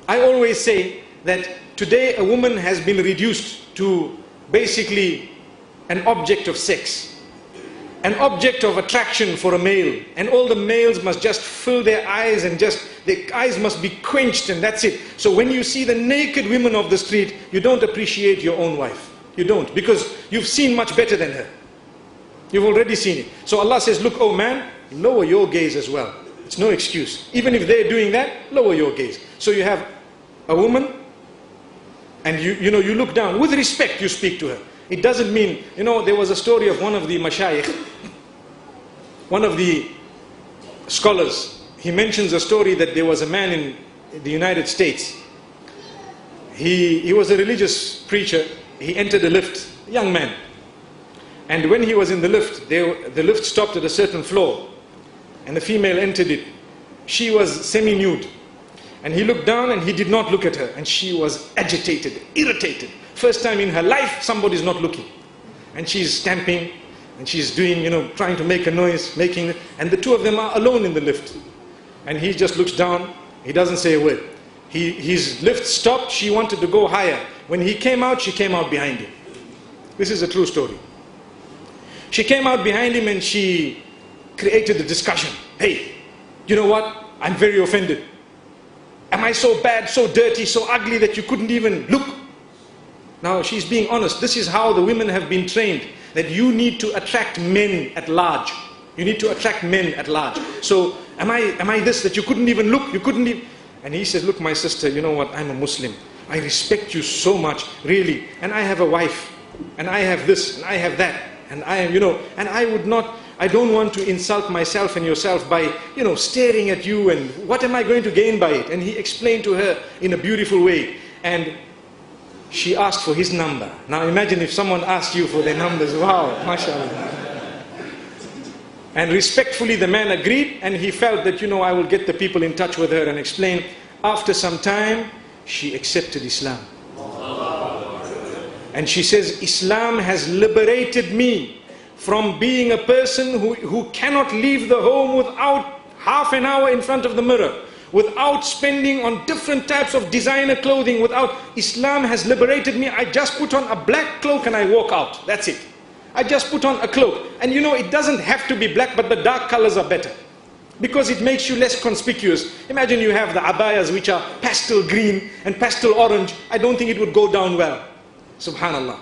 I always say that today a woman has been reduced to basically an object of sex, an object of attraction for a male, and all the males must just fill their eyes and just their eyes must be quenched, and that's it. So when you see the naked women of the street, you don't appreciate your own wife. You don't, because you've seen much better than her. You've already seen it. So Allah says, look, oh man, lower your gaze as well. It's no excuse. Even if they're doing that, lower your gaze. So you have a woman, and you look down. With respect, you speak to her. It doesn't mean, there was a story of one of the mashayikh, one of the scholars. He mentions a story that there was a man in the United States. He was a religious preacher. He entered a lift, a young man. And when he was in the lift, the lift stopped at a certain floor. And the female entered it. She was semi-nude. And he looked down and he did not look at her. And she was agitated, irritated. First time in her life, somebody's not looking. And she's stamping, and she's doing, trying to make a noise, and the two of them are alone in the lift. And he just looks down, he doesn't say a word. His lift stopped, she wanted to go higher. When he came out, she came out behind him. This is a true story. She came out behind him and she created a discussion. Hey, you know what? I'm very offended. Am I so bad, so dirty, so ugly that you couldn't even look? Now she's being honest. This is how the women have been trained, that you need to attract men at large. You need to attract men at large. So am I this, that you couldn't even look? You couldn't even... And he says, look, my sister, you know what? I'm a Muslim. I respect you so much, really. And I have a wife. And I have this, and I have that. And I am, and I don't want to insult myself and yourself by, staring at you, and what am I going to gain by it? And he explained to her in a beautiful way. And she asked for his number. Now imagine if someone asked you for their numbers. Wow, mashallah. And respectfully the man agreed, and he felt that, I will get the people in touch with her and explain. After some time, she accepted Islam. And she says, Islam has liberated me from being a person who cannot leave the home without half an hour in front of the mirror, without spending on different types of designer clothing, Islam has liberated me. I just put on a black cloak and I walk out. That's it. I just put on a cloak. And it doesn't have to be black, but the dark colors are better, because it makes you less conspicuous. Imagine you have the abayas which are pastel green and pastel orange. I don't think it would go down well. Subhanallah.